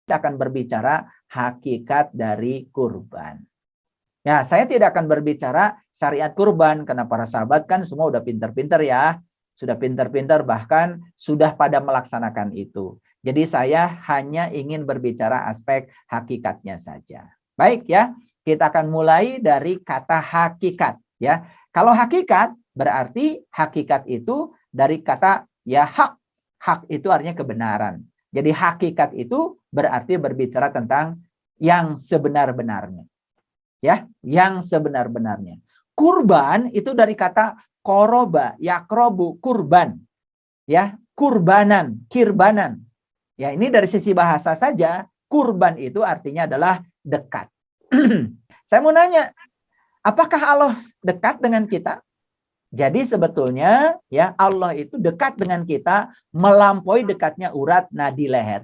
Saya akan berbicara hakikat dari kurban. Ya, saya tidak akan berbicara syariat kurban karena para sahabat kan semua udah pinter-pinter ya. Sudah pinter-pinter bahkan sudah pada melaksanakan itu. Jadi saya hanya ingin berbicara aspek hakikatnya saja. Baik ya, kita akan mulai dari kata hakikat ya. Kalau hakikat berarti hakikat itu dari kata ya hak. Hak itu artinya kebenaran. Jadi hakikat itu berarti berbicara tentang yang sebenar-benarnya. Ya, yang sebenar-benarnya. Kurban itu dari kata koroba, yakrobu, kurban. Ya, kurbanan, kirbanan. Ya, ini dari sisi bahasa saja, kurban itu artinya adalah dekat. Saya mau nanya, apakah Allah dekat dengan kita? Jadi sebetulnya ya Allah itu dekat dengan kita melampaui dekatnya urat nadi leher.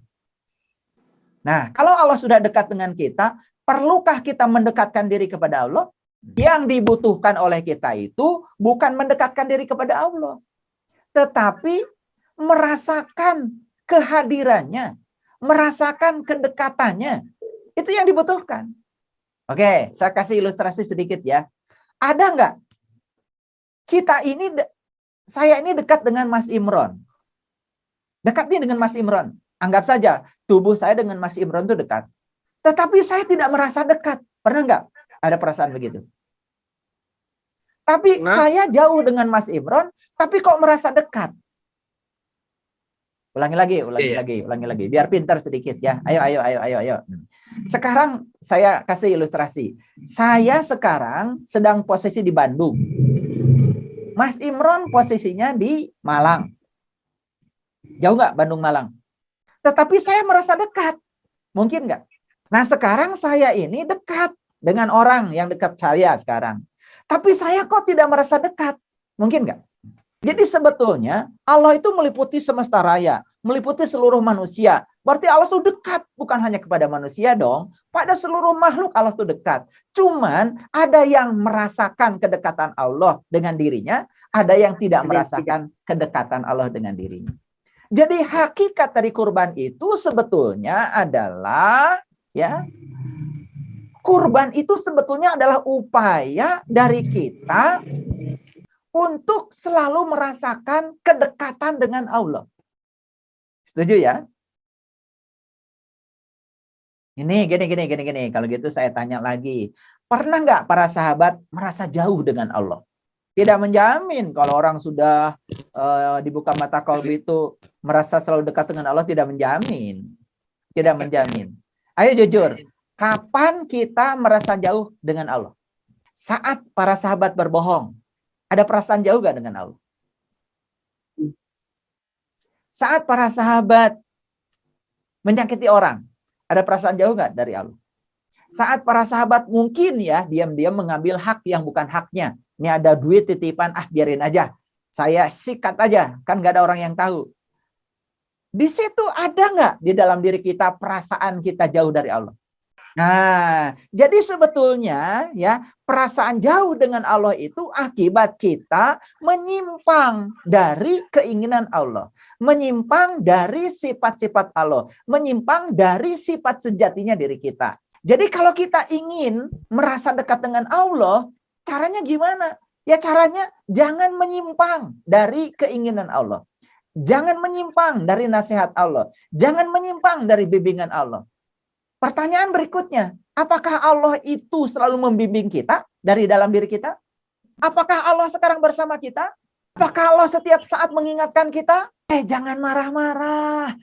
Nah, kalau Allah sudah dekat dengan kita, perlukah kita mendekatkan diri kepada Allah? Yang dibutuhkan oleh kita itu bukan mendekatkan diri kepada Allah, tetapi merasakan kehadirannya, merasakan kedekatannya. Itu yang dibutuhkan. Oke, saya kasih ilustrasi sedikit ya. Ada nggak saya ini dekat dengan Mas Imron. Dekat nih dengan Mas Imron. Anggap saja tubuh saya dengan Mas Imron itu dekat. Tetapi saya tidak merasa dekat. Pernah nggak ada perasaan begitu? Tapi saya jauh dengan Mas Imron, tapi kok merasa dekat? Ulangi lagi. Biar pintar sedikit ya. Ayo. Sekarang saya kasih ilustrasi. Saya sekarang sedang posisi di Bandung. Mas Imron posisinya di Malang. Jauh nggak Bandung-Malang? Tetapi saya merasa dekat. Mungkin nggak? Nah sekarang saya ini dekat dengan orang yang dekat saya sekarang. Tapi saya kok tidak merasa dekat? Mungkin nggak? Jadi sebetulnya Allah itu meliputi semesta raya. Meliputi seluruh manusia. Berarti Allah itu dekat. Bukan hanya kepada manusia dong. Pada seluruh makhluk Allah itu dekat. Cuman ada yang merasakan kedekatan Allah dengan dirinya. Ada yang tidak merasakan kedekatan Allah dengan dirinya. Jadi hakikat dari kurban itu sebetulnya adalah ya kurban itu sebetulnya adalah upaya dari kita untuk selalu merasakan kedekatan dengan Allah. Setuju ya? Ini gini. Kalau gitu saya tanya lagi. Pernah nggak para sahabat merasa jauh dengan Allah? Tidak menjamin kalau orang sudah dibuka mata kalbu itu merasa selalu dekat dengan Allah, tidak menjamin. Tidak menjamin. Ayo jujur, kapan kita merasa jauh dengan Allah? Saat para sahabat berbohong. Ada perasaan jauh gak dengan Allah? Saat para sahabat menyakiti orang, ada perasaan jauh gak dari Allah? Saat para sahabat mungkin ya diam-diam mengambil hak yang bukan haknya. Ini ada duit titipan, biarin aja. Saya sikat aja, kan gak ada orang yang tahu. Di situ ada nggak di dalam diri kita perasaan kita jauh dari Allah? Nah, jadi sebetulnya ya perasaan jauh dengan Allah itu akibat kita menyimpang dari keinginan Allah, menyimpang dari sifat-sifat Allah, menyimpang dari sifat sejatinya diri kita. Jadi kalau kita ingin merasa dekat dengan Allah, caranya gimana? Ya caranya jangan menyimpang dari keinginan Allah. Jangan menyimpang dari nasihat Allah. Jangan menyimpang dari bimbingan Allah. Pertanyaan berikutnya, apakah Allah itu selalu membimbing kita dari dalam diri kita? Apakah Allah sekarang bersama kita? Apakah Allah setiap saat mengingatkan kita? Jangan marah-marah.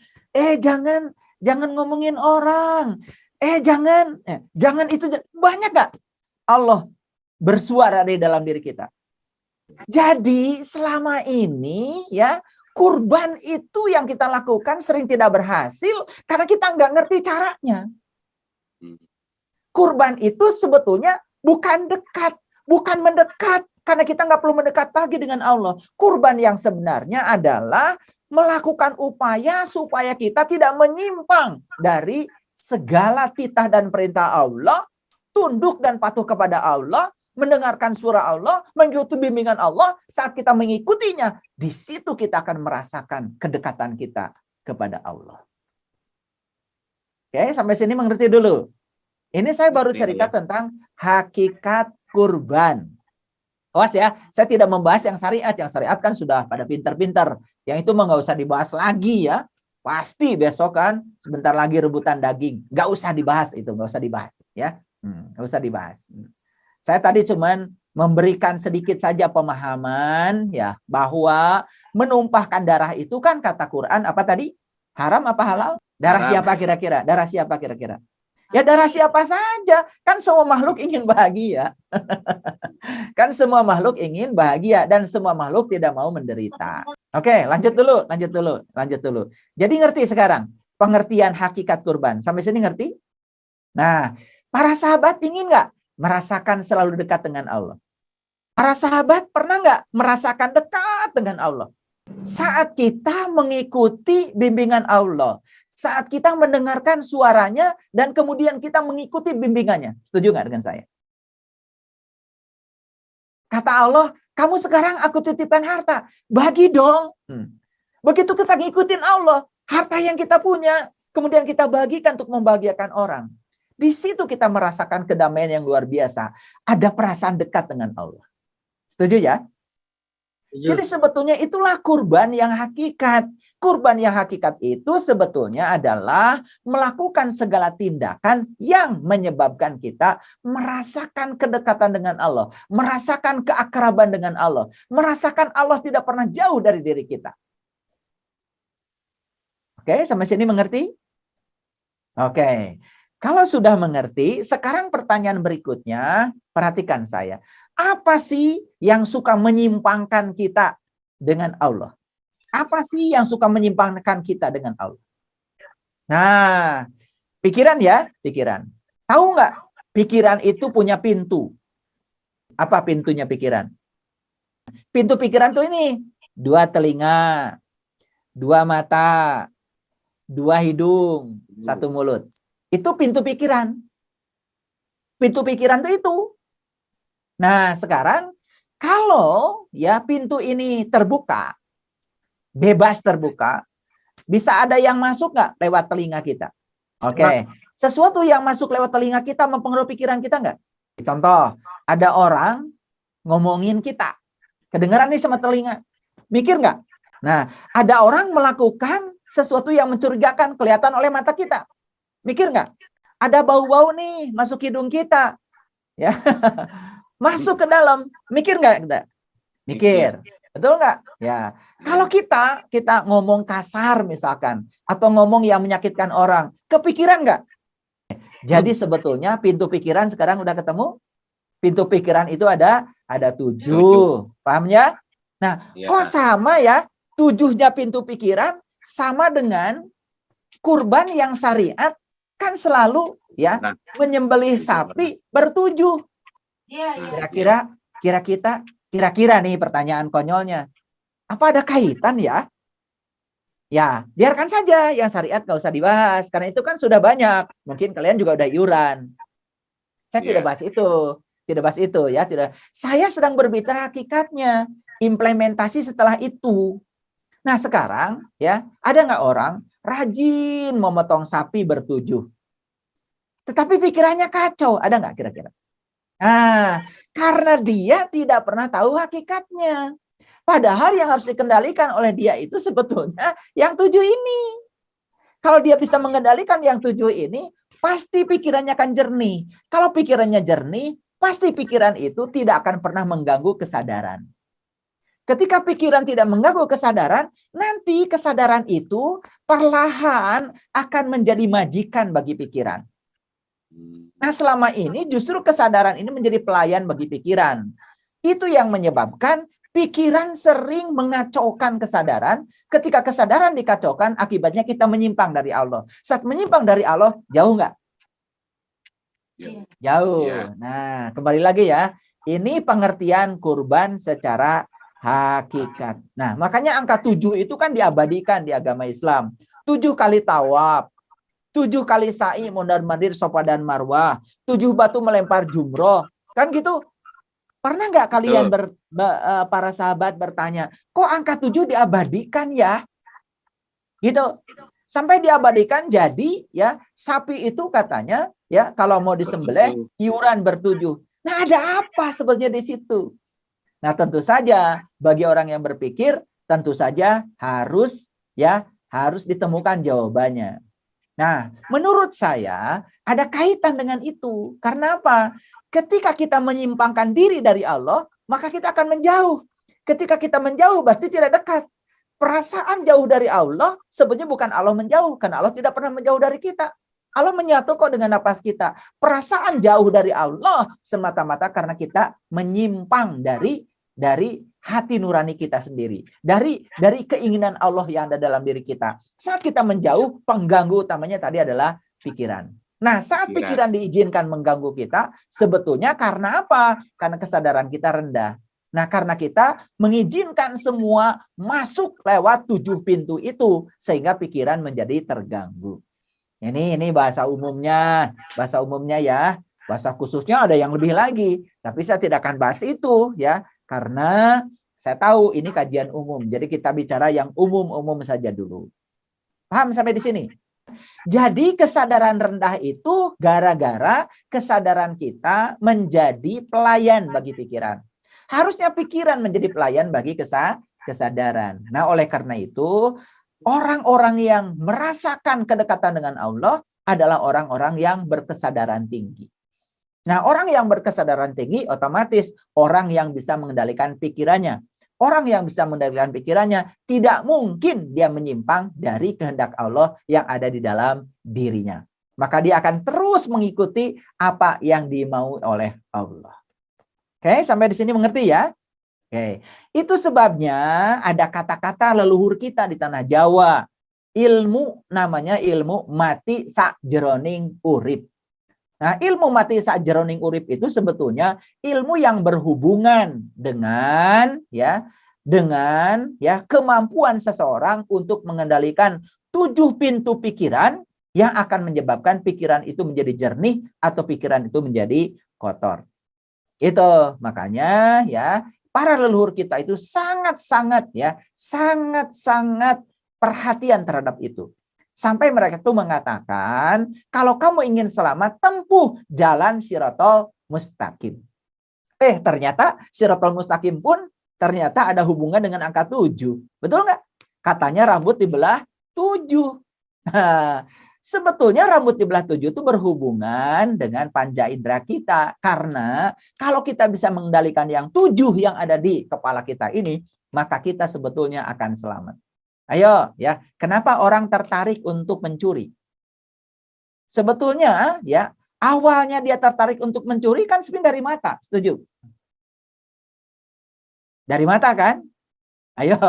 Jangan ngomongin orang. Jangan itu. Banyak gak Allah bersuara di dalam diri kita? Jadi selama ini ya kurban itu yang kita lakukan sering tidak berhasil karena kita nggak ngerti caranya. Kurban itu sebetulnya bukan dekat, bukan mendekat karena kita nggak perlu mendekat lagi dengan Allah. Kurban yang sebenarnya adalah melakukan upaya supaya kita tidak menyimpang dari segala titah dan perintah Allah, tunduk dan patuh kepada Allah, mendengarkan surah Allah, mengikuti bimbingan Allah. Saat kita mengikutinya, di situ kita akan merasakan kedekatan kita kepada Allah. Oke, sampai sini mengerti dulu. Ini saya baru cerita ya. tentang hakikat kurban. Awas ya, saya tidak membahas yang syariat. Yang syariat kan sudah pada pinter-pinter. Yang itu mah nggak usah dibahas lagi ya. Pasti besok kan sebentar lagi rebutan daging. Nggak usah dibahas itu, nggak usah dibahas ya. Nggak usah dibahas. Saya tadi cuman memberikan sedikit saja pemahaman ya bahwa menumpahkan darah itu kan kata Quran apa tadi? Haram apa halal? Darah Haram. siapa kira-kira? Darah siapa kira-kira? Ya darah siapa saja. Kan semua makhluk ingin bahagia. Kan semua makhluk ingin bahagia dan semua makhluk tidak mau menderita. Oke, lanjut dulu. Jadi ngerti sekarang pengertian hakikat kurban. Sampai sini ngerti? Nah, para sahabat ingin nggak merasakan selalu dekat dengan Allah? Para sahabat pernah nggak merasakan dekat dengan Allah? Saat kita mengikuti bimbingan Allah, saat kita mendengarkan suaranya dan kemudian kita mengikuti bimbingannya. Setuju nggak dengan saya? Kata Allah, kamu sekarang aku titipkan harta. Bagi dong. Begitu kita ngikutin Allah, harta yang kita punya, kemudian kita bagikan untuk membahagiakan orang. Di situ kita merasakan kedamaian yang luar biasa. Ada perasaan dekat dengan Allah. Setuju ya? Jadi sebetulnya itulah kurban yang hakikat. Kurban yang hakikat itu sebetulnya adalah melakukan segala tindakan yang menyebabkan kita merasakan kedekatan dengan Allah. Merasakan keakraban dengan Allah. Merasakan Allah tidak pernah jauh dari diri kita. Oke, sampai sini mengerti? Oke. Kalau sudah mengerti, sekarang pertanyaan berikutnya, perhatikan saya. Apa sih yang suka menyimpangkan kita dengan Allah? Apa sih yang suka menyimpangkan kita dengan Allah? Nah, pikiran ya, pikiran. Tahu nggak? Pikiran itu punya pintu. Apa pintunya pikiran? Pintu pikiran tuh ini. 2 telinga, 2 mata, 2 hidung, 1 mulut. Itu pintu pikiran. Pintu pikiran tuh itu. Nah, sekarang kalau ya pintu ini terbuka, bebas terbuka, bisa ada yang masuk nggak lewat telinga kita? Oke. Sesuatu yang masuk lewat telinga kita mempengaruhi pikiran kita nggak? Contoh, ada orang ngomongin kita. Kedengaran nih sama telinga. Mikir nggak? Nah, ada orang melakukan sesuatu yang mencurigakan kelihatan oleh mata kita. Mikir nggak? Ada bau-bau nih masuk hidung kita. Ya. Masuk ke dalam. Mikir nggak kita? Mikir. Betul nggak? Ya. Kalau kita ngomong kasar misalkan. Atau ngomong yang menyakitkan orang. Kepikiran nggak? Jadi sebetulnya pintu pikiran sekarang udah ketemu. Pintu pikiran itu ada 7. Paham ya? Nah, kok sama ya? 7-nya pintu pikiran sama dengan kurban yang syariat kan selalu ya menyembelih sapi ber-7. Kira-kira nih pertanyaan konyolnya. Apa ada kaitan ya? Ya, biarkan saja yang syariat nggak usah dibahas karena itu kan sudah banyak. Mungkin kalian juga udah iuran. Saya tidak bahas itu. Tidak bahas itu ya, tidak. Saya sedang berbicara hakikatnya, implementasi setelah itu. Nah, sekarang ya, ada nggak orang rajin memotong sapi ber-7. Tetapi pikirannya kacau. Ada nggak kira-kira? Nah, karena dia tidak pernah tahu hakikatnya. Padahal yang harus dikendalikan oleh dia itu sebetulnya yang 7 ini. Kalau dia bisa mengendalikan yang 7 ini, pasti pikirannya akan jernih. Kalau pikirannya jernih, pasti pikiran itu tidak akan pernah mengganggu kesadaran. Ketika pikiran tidak mengganggu kesadaran, nanti kesadaran itu perlahan akan menjadi majikan bagi pikiran. Nah, selama ini justru kesadaran ini menjadi pelayan bagi pikiran. Itu yang menyebabkan pikiran sering mengacaukan kesadaran. Ketika kesadaran dikacaukan, akibatnya kita menyimpang dari Allah. Saat menyimpang dari Allah, jauh nggak? Jauh. Nah, kembali lagi ya. Ini pengertian kurban secara hakikat. Nah, makanya angka 7 itu kan diabadikan di agama Islam. 7 kali tawaf, 7 kali sa'i mondar-mandir Safa dan Marwah, 7 batu melempar jumroh. Kan gitu. Pernah nggak kalian para sahabat bertanya, kok angka 7 diabadikan ya? Gitu. Sampai diabadikan jadi ya sapi itu katanya ya kalau mau disembelih iuran bertujuh. Nah, ada apa sebetulnya di situ? Nah, tentu saja bagi orang yang berpikir tentu saja harus ditemukan jawabannya. Nah, menurut saya ada kaitan dengan itu. Karena apa? Ketika kita menyimpangkan diri dari Allah, maka kita akan menjauh. Ketika kita menjauh berarti tidak dekat. Perasaan jauh dari Allah sebetulnya bukan Allah menjauh, karena Allah tidak pernah menjauh dari kita. Allah menyatu kok dengan napas kita. Perasaan jauh dari Allah semata-mata karena kita menyimpang dari hati nurani kita sendiri. Dari keinginan Allah yang ada dalam diri kita. Saat kita menjauh, pengganggu utamanya tadi adalah pikiran. Nah, saat pikiran diizinkan mengganggu kita, sebetulnya karena apa? Karena kesadaran kita rendah. Nah, karena kita mengizinkan semua masuk lewat 7 pintu itu, sehingga pikiran menjadi terganggu. Ini bahasa umumnya ya. Bahasa khususnya ada yang lebih lagi. Tapi saya tidak akan bahas itu ya. Karena saya tahu ini kajian umum. Jadi kita bicara yang umum-umum saja dulu. Paham sampai di sini? Jadi kesadaran rendah itu gara-gara kesadaran kita menjadi pelayan bagi pikiran. Harusnya pikiran menjadi pelayan bagi kesadaran. Nah, oleh karena itu, orang-orang yang merasakan kedekatan dengan Allah adalah orang-orang yang berkesadaran tinggi. Nah, orang yang berkesadaran tinggi otomatis orang yang bisa mengendalikan pikirannya. Orang yang bisa mengendalikan pikirannya tidak mungkin dia menyimpang dari kehendak Allah yang ada di dalam dirinya. Maka dia akan terus mengikuti apa yang dimau oleh Allah. Oke, sampai di sini mengerti ya? Oke, itu sebabnya ada kata-kata leluhur kita di tanah Jawa. Ilmu namanya ilmu mati sakjeroning urip. Nah, ilmu mati sakjeroning urip itu sebetulnya ilmu yang berhubungan dengan kemampuan seseorang untuk mengendalikan 7 pintu pikiran yang akan menyebabkan pikiran itu menjadi jernih atau pikiran itu menjadi kotor. Itu makanya ya para leluhur kita itu sangat-sangat perhatian terhadap itu. Sampai mereka itu mengatakan kalau kamu ingin selamat tempuh jalan Shirathul Mustaqim. Ternyata Shirathul Mustaqim pun ternyata ada hubungan dengan angka 7. Betul nggak? Katanya rambut dibelah 7. Nah, sebetulnya rambut di belah 7 itu berhubungan dengan panca indera kita. Karena kalau kita bisa mengendalikan yang 7 yang ada di kepala kita ini, maka kita sebetulnya akan selamat. Ayo ya, kenapa orang tertarik untuk mencuri? Sebetulnya ya, awalnya dia tertarik untuk mencuri kan sebenarnya dari mata. Setuju? Dari mata kan? Ayo.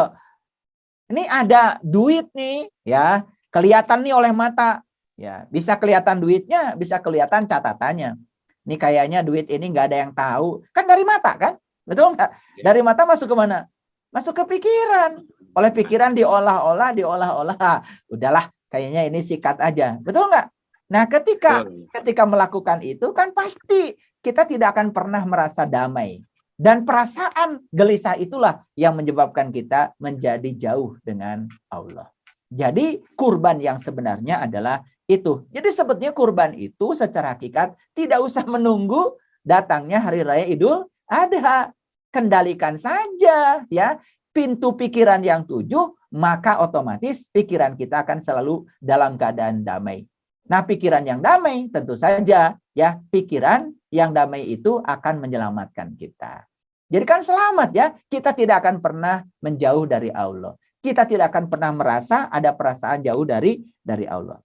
Ini ada duit nih ya. Kelihatan nih oleh mata, ya bisa kelihatan duitnya, bisa kelihatan catatannya. Ini kayaknya duit ini nggak ada yang tahu, kan dari mata kan, betul nggak? Dari mata masuk ke mana? Masuk ke pikiran. Oleh pikiran diolah-olah, udahlah, kayaknya ini sikat aja, betul nggak? Nah, ketika melakukan itu kan pasti kita tidak akan pernah merasa damai. Dan perasaan gelisah itulah yang menyebabkan kita menjadi jauh dengan Allah. Jadi kurban yang sebenarnya adalah itu. Jadi sebetulnya kurban itu secara hakikat tidak usah menunggu datangnya hari raya Idul Adha. Kendalikan saja ya pintu pikiran yang 7, maka otomatis pikiran kita akan selalu dalam keadaan damai. Nah, pikiran yang damai tentu saja ya pikiran yang damai itu akan menyelamatkan kita. Jadi kan selamat ya, kita tidak akan pernah menjauh dari Allah. Kita tidak akan pernah merasa ada perasaan jauh dari Allah.